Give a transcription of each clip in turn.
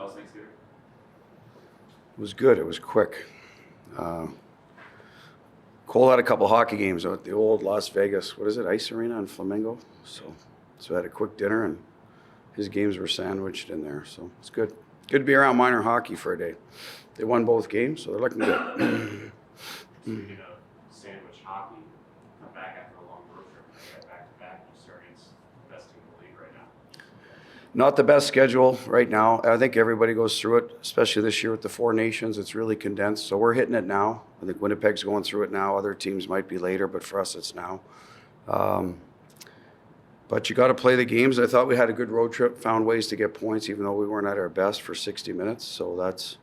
was Thanksgiving? It was good. It was quick. Cole had a couple hockey games out at the old Las Vegas, what is it, Ice Arena in Flamingo. So I had a quick dinner, and his games were sandwiched in there. So it's good. Good to be around minor hockey for a day. They won both games, so they're looking good. Speaking of sandwich hockey, come back after a long road trip. You got back-to-back. You start against the best team in the league right now. Not the best schedule right now. I think everybody goes through it, especially this year with the Four Nations. It's really condensed, so we're hitting it now. I think Winnipeg's going through it now. Other teams might be later, but for us, it's now. But you got to play the games. I thought we had a good road trip, found ways to get points, even though we weren't at our best for 60 minutes. So that's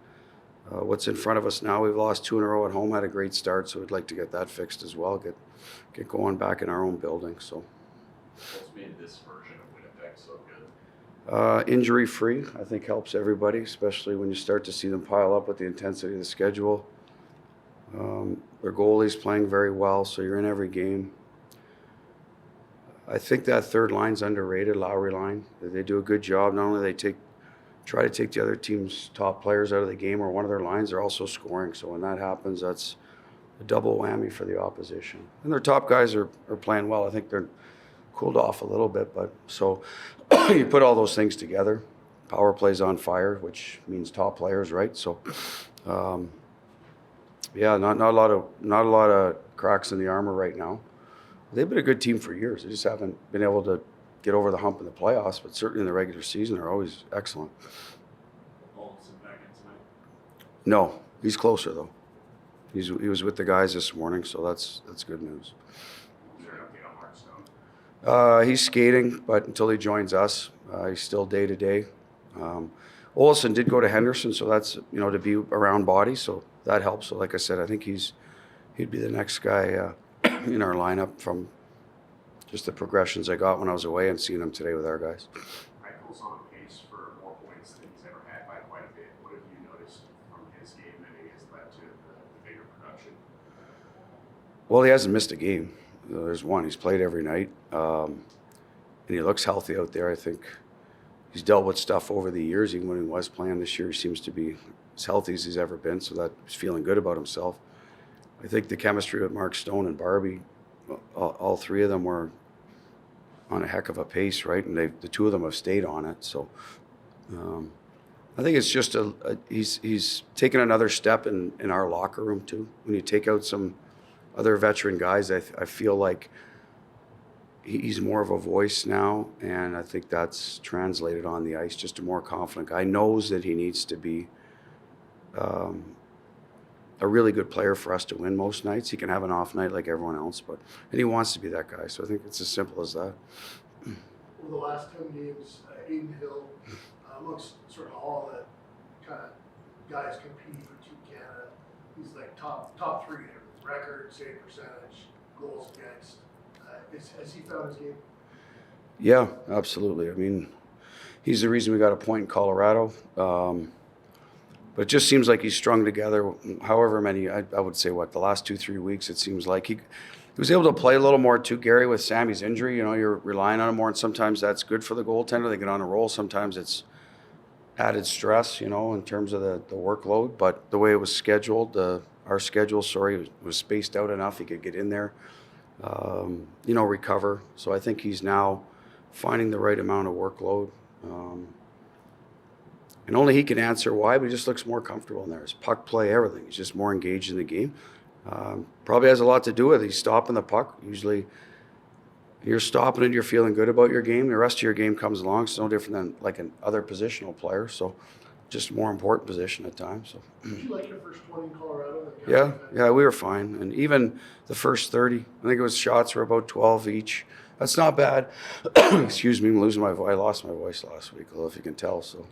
what's in front of us now. We've lost 2 in a row at home, had a great start, so we'd like to get that fixed as well, get going back in our own building. So What's made this version of Winnipeg so good? Injury-free, I think, helps everybody, especially when you start to see them pile up with the intensity of the schedule. Their goalie's playing very well, so you're in every game. I think that third line's underrated, Lowry line. They do a good job. Not only they try to take the other team's top players out of the game or one of their lines, they're also scoring. So when that happens, that's a double whammy for the opposition. And their top guys are playing well. I think they're cooled off a little bit, but so you put all those things together. Power play's on fire, which means top players, right? So, yeah, not a lot of cracks in the armor right now. They've been a good team for years. They just haven't been able to get over the hump in the playoffs, but certainly in the regular season, they're always excellent. Olsen back in tonight? No, he's closer though. He was with the guys this morning, so that's good news. Is there an update on Mark Stone? He's skating, but until he joins us, he's still day to day. Olsen did go to Henderson, so that's to be around body, so that helps. So like I said, I think he'd be the next guy in our lineup from just the progressions I got when I was away and seeing him today with our guys. Michael's on pace for more points than he's ever had by quite a bit. What have you noticed from his game that has led to the bigger production? Well, he hasn't missed a game. There's one. He's played every night, and he looks healthy out there. I think he's dealt with stuff over the years. Even when he was playing this year, he seems to be as healthy as he's ever been, so that he's feeling good about himself. I think the chemistry with Mark Stone and Barbie, all three of them were on a heck of a pace, right? And the two of them have stayed on it. So I think it's just he's taken another step in our locker room too. When you take out some other veteran guys, I feel like he's more of a voice now, and I think that's translated on the ice. Just a more confident guy. Knows that he needs to be a really good player for us to win most nights. He can have an off night like everyone else, and he wants to be that guy. So I think it's as simple as that. Over the last 10 games, Aiden Hill looks sort of all that kind of guys competing for Team Canada. He's like top 3 in record, save percentage, goals against. Has he found his game? Yeah, absolutely. I mean, he's the reason we got a point in Colorado. But it just seems like he's strung together however many, I would say, the last 2-3 weeks, it seems like he was able to play a little more too, Gary, with Sammy's injury. You're relying on him more, and sometimes that's good for the goaltender. They get on a roll. Sometimes it's added stress, in terms of the workload. But the way it was scheduled, our schedule, was spaced out enough. He could get in there, recover. So I think he's now finding the right amount of workload. And only he can answer why, but he just looks more comfortable in there. His puck play, everything. He's just more engaged in the game. Probably has a lot to do with it. He's stopping the puck. Usually you're stopping it, you're feeling good about your game. The rest of your game comes along. It's no different than like an other positional player. So just a more important position at times. So. Did you like your first 20 in Colorado? Yeah, we were fine. And even the first 30, I think it was shots were about 12 each. That's not bad. Excuse me, I'm losing my voice. I lost my voice last week, if you can tell. So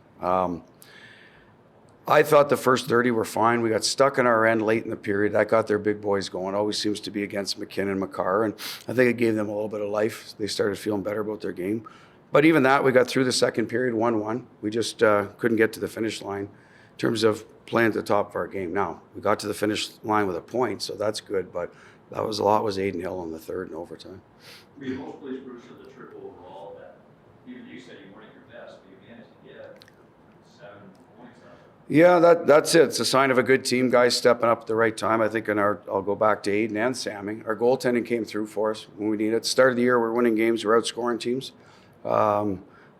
I thought the first 30 were fine. We got stuck in our end late in the period. That got their big boys going. Always seems to be against McKinnon and Makar. And I think it gave them a little bit of life. They started feeling better about their game. But even that, we got through the second period 1-1. We just couldn't get to the finish line in terms of playing at the top of our game. Now, we got to the finish line with a point, so that's good. But that was a lot was Aiden Hill in the third and overtime. Were you most pleased, Bruce, with the trip overall? That even you said you weren't at your best, but you managed to get 7 points. Yeah, that's it. It's a sign of a good team, guys stepping up at the right time. I think I'll go back to Aiden and Sammy. Our goaltending came through for us when we needed it. At the start of the year, we were winning games, we were outscoring teams.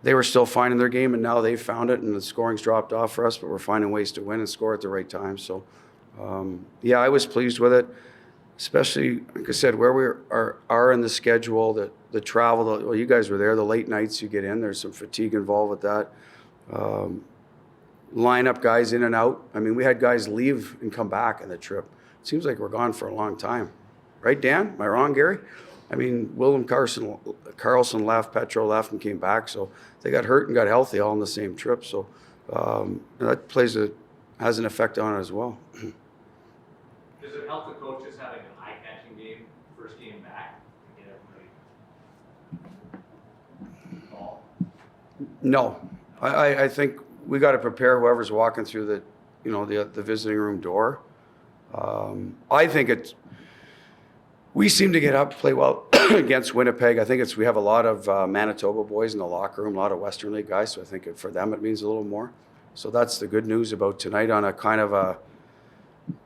They were still finding their game, and now they've found it, and the scoring's dropped off for us, but we're finding ways to win and score at the right time. So, yeah, I was pleased with it, especially, like I said, where we are in the schedule, the travel. Well, you guys were there, the late nights you get in. There's some fatigue involved with that. Line up guys in and out. I mean, we had guys leave and come back in the trip. It seems like we're gone for a long time. Right, Dan? Am I wrong, Gary? I mean, Willem Carlson left, Petro left and came back. So they got hurt and got healthy all in the same trip. So that has an effect on it as well. Does it help the coaches having an eye-catching game, first game back, to get everybody involved? No. I think we got to prepare whoever's walking through the visiting room door. I think we seem to get up, play well against Winnipeg. I think we have a lot of Manitoba boys in the locker room, a lot of Western League guys. So I think for them it means a little more. So that's the good news about tonight. On a kind of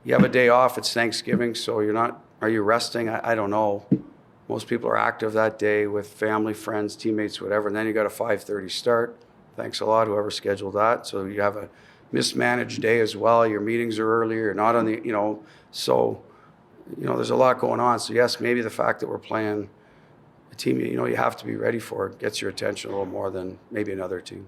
you have a day off. It's Thanksgiving, so are you resting? I don't know. Most people are active that day with family, friends, teammates, whatever. And then you got a 5:30 start. Thanks a lot, whoever scheduled that. So you have a mismanaged day as well. Your meetings are earlier. You're not on the, so, there's a lot going on. So yes, maybe the fact that we're playing a team, you have to be ready for it gets your attention a little more than maybe another team.